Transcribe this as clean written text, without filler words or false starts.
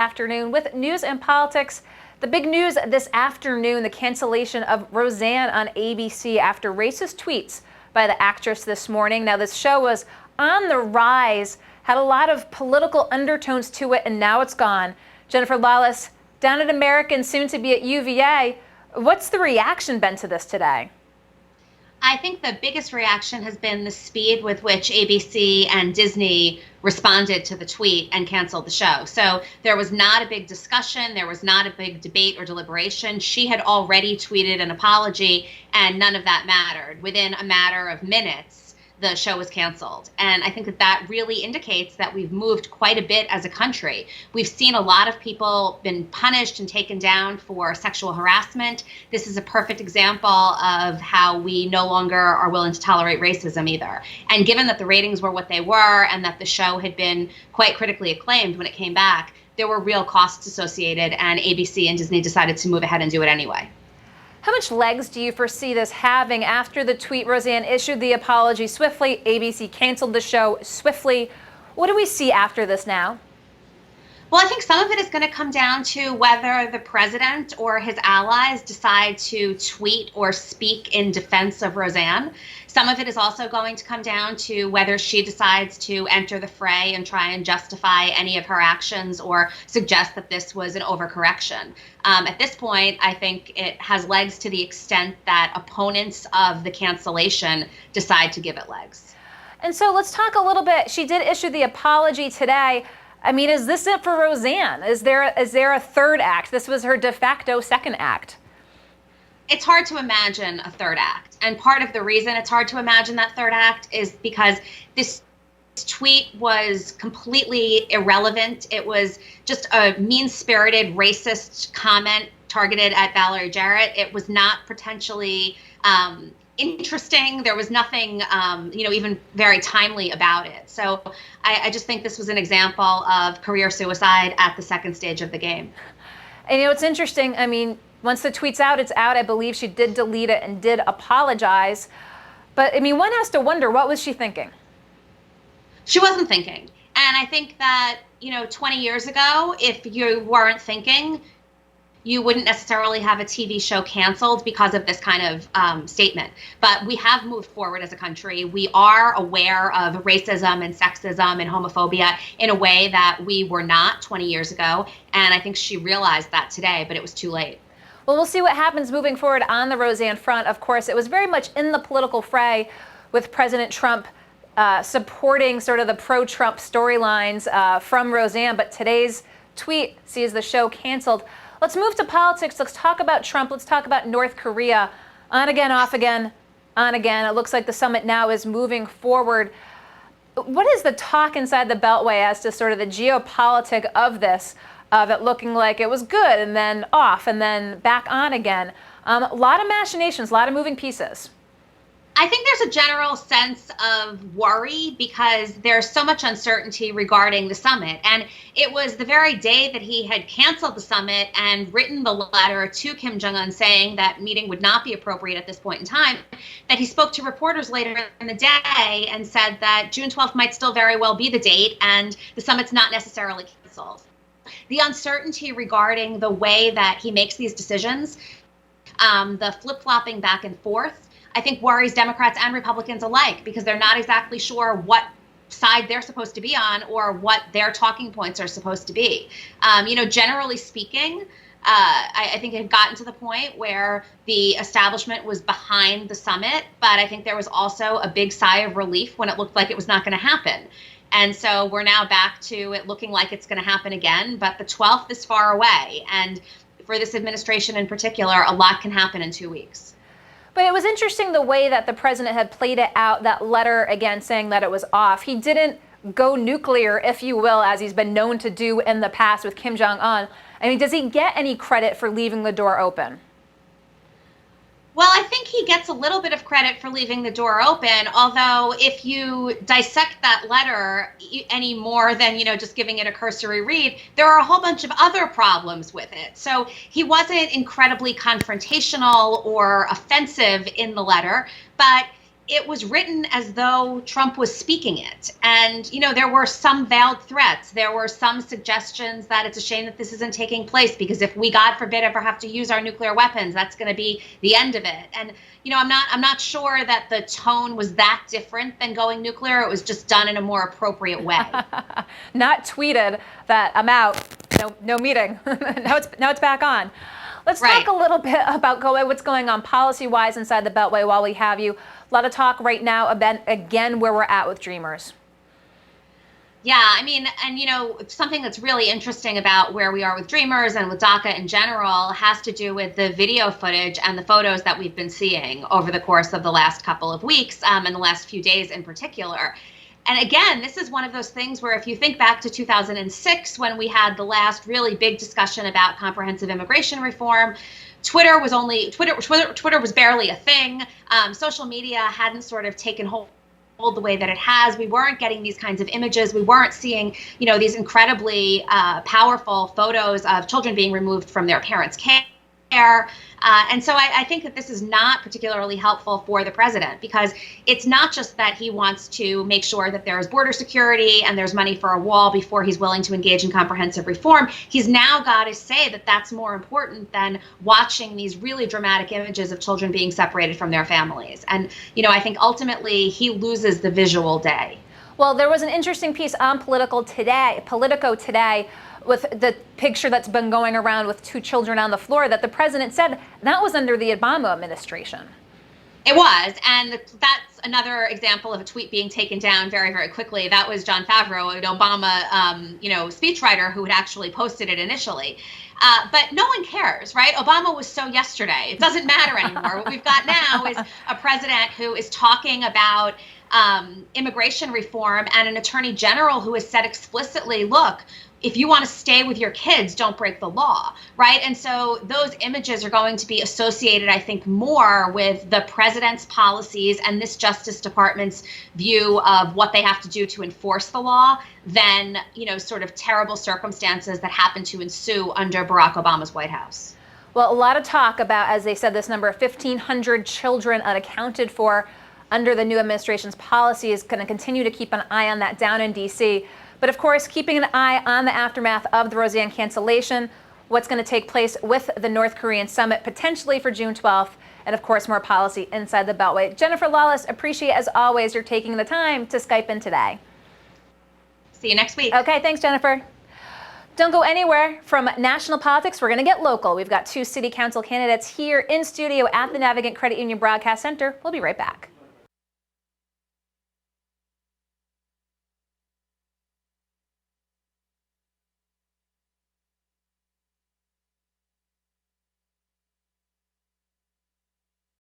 Afternoon with news and politics. The big news this afternoon, the cancellation of Roseanne on ABC after racist tweets by the actress this morning. Now, this show was on the rise, had a lot of political undertones to it, and now it's gone. Jennifer Lawless, down at American, soon to be at UVA. What's the reaction been to this today? I think the biggest reaction has been the speed with which ABC and Disney responded to the tweet and canceled the show. So there was not a big discussion. There was not a big debate or deliberation. She had already tweeted an apology, and none of that mattered. Within a matter of minutes, the show was canceled. And I think that that really indicates that we've moved quite a bit as a country. We've seen a lot of people been punished and taken down for sexual harassment. This is a perfect example of how we no longer are willing to tolerate racism either. And given that the ratings were what they were and that the show had been quite critically acclaimed when it came back, there were real costs associated, and ABC and Disney decided to move ahead and do it anyway. How much legs do you foresee this having? After the tweet, Roseanne issued the apology swiftly. ABC canceled the show swiftly. What do we see after this now? Well, I think some of it is going to come down to whether the president or his allies decide to tweet or speak in defense of Roseanne. Some of it is also going to come down to whether she decides to enter the fray and try and justify any of her actions or suggest that this was an overcorrection. At this point, I think it has legs to the extent that opponents of the cancellation decide to give it legs. And so let's talk a little bit. She did issue the apology today. I mean, is this it for Roseanne? Is there a third act? This was her de facto second act. It's hard to imagine a third act. And part of the reason it's hard to imagine that third act is because this tweet was completely irrelevant. It was just a mean-spirited, racist comment targeted at Valerie Jarrett. It was not potentially interesting. There was nothing, even very timely about it. So I just think this was an example of career suicide at the second stage of the game. And it's interesting. I mean, once the tweet's out, it's out. I believe she did delete it and did apologize. But I mean, one has to wonder, what was she thinking? She wasn't thinking. And I think that, 20 years ago, if you weren't thinking, you wouldn't necessarily have a TV show canceled because of this kind of statement. But we have moved forward as a country. We are aware of racism and sexism and homophobia in a way that we were not 20 years ago. And I think she realized that today, but it was too late. Well, we'll see what happens moving forward on the Roseanne front. Of course, it was very much in the political fray with President Trump supporting sort of the pro-Trump storylines from Roseanne. But today's tweet sees the show canceled. Let's move to politics. Let's talk about Trump. Let's talk about North Korea. On again, off again, on again. It looks like the summit now is moving forward. What is the talk inside the Beltway as to sort of the geopolitic of this, of it looking like it was good and then off and then back on again? A lot of machinations, a lot of moving pieces. I think there's a general sense of worry because there's so much uncertainty regarding the summit. And it was the very day that he had canceled the summit and written the letter to Kim Jong-un saying that meeting would not be appropriate at this point in time, that he spoke to reporters later in the day and said that June 12th might still very well be the date and the summit's not necessarily canceled. The uncertainty regarding the way that he makes these decisions, the flip-flopping back and forth, I think worries Democrats and Republicans alike because they're not exactly sure what side they're supposed to be on or what their talking points are supposed to be. Generally speaking, I think it had gotten to the point where the establishment was behind the summit, but I think there was also a big sigh of relief when it looked like it was not going to happen. And so we're now back to it looking like it's going to happen again, but the 12th is far away. And for this administration in particular, a lot can happen in 2 weeks. But it was interesting the way that the president had played it out, that letter, again, saying that it was off. He didn't go nuclear, if you will, as he's been known to do in the past with Kim Jong-un. I mean, does he get any credit for leaving the door open? Well, I think he gets a little bit of credit for leaving the door open, although if you dissect that letter any more than, just giving it a cursory read, there are a whole bunch of other problems with it. So he wasn't incredibly confrontational or offensive in the letter, but it was written as though Trump was speaking it. And, there were some veiled threats. There were some suggestions that it's a shame that this isn't taking place because if we, God forbid, ever have to use our nuclear weapons, that's going to be the end of it. And, I'm not sure that the tone was that different than going nuclear. It was just done in a more appropriate way. Not tweeted that I'm out, no meeting. now it's back on. Let's talk a little bit about what's going on policy-wise inside the Beltway while we have you. A lot of talk right now about, again, where we're at with Dreamers. Yeah, I mean, and something that's really interesting about where we are with Dreamers and with DACA in general has to do with the video footage and the photos that we've been seeing over the course of the last couple of weeks and the last few days in particular. And again, this is one of those things where if you think back to 2006, when we had the last really big discussion about comprehensive immigration reform, Twitter was barely a thing. Social media hadn't sort of taken hold the way that it has. We weren't getting these kinds of images. We weren't seeing, these incredibly powerful photos of children being removed from their parents' care. And so I think that this is not particularly helpful for the president because it's not just that he wants to make sure that there is border security and there's money for a wall before he's willing to engage in comprehensive reform. He's now got to say that that's more important than watching these really dramatic images of children being separated from their families. And, I think ultimately he loses the visual day. Well, there was an interesting piece on Politico today with the picture that's been going around with two children on the floor that the president said that was under the Obama administration. It was, and that's another example of a tweet being taken down very, very quickly. That was Jon Favreau, an Obama, speechwriter who had actually posted it initially. But no one cares, right? Obama was so yesterday. It doesn't matter anymore. What we've got now is a president who is talking about immigration reform and an attorney general who has said explicitly, look, if you want to stay with your kids, don't break the law, right? And so those images are going to be associated, I think, more with the president's policies and this Justice Department's view of what they have to do to enforce the law than, sort of terrible circumstances that happen to ensue under Barack Obama's White House. Well, a lot of talk about, as they said, this number of 1,500 children unaccounted for under the new administration's policy is going to continue to keep an eye on that down in D.C., but of course, keeping an eye on the aftermath of the Roseanne cancellation, what's going to take place with the North Korean summit, potentially for June 12th, and of course, more policy inside the Beltway. Jennifer Lawless, appreciate as always you're taking the time to Skype in today. See you next week. Okay, thanks, Jennifer. Don't go anywhere from national politics. We're going to get local. We've got two city council candidates here in studio at the Navigant Credit Union Broadcast Center. We'll be right back.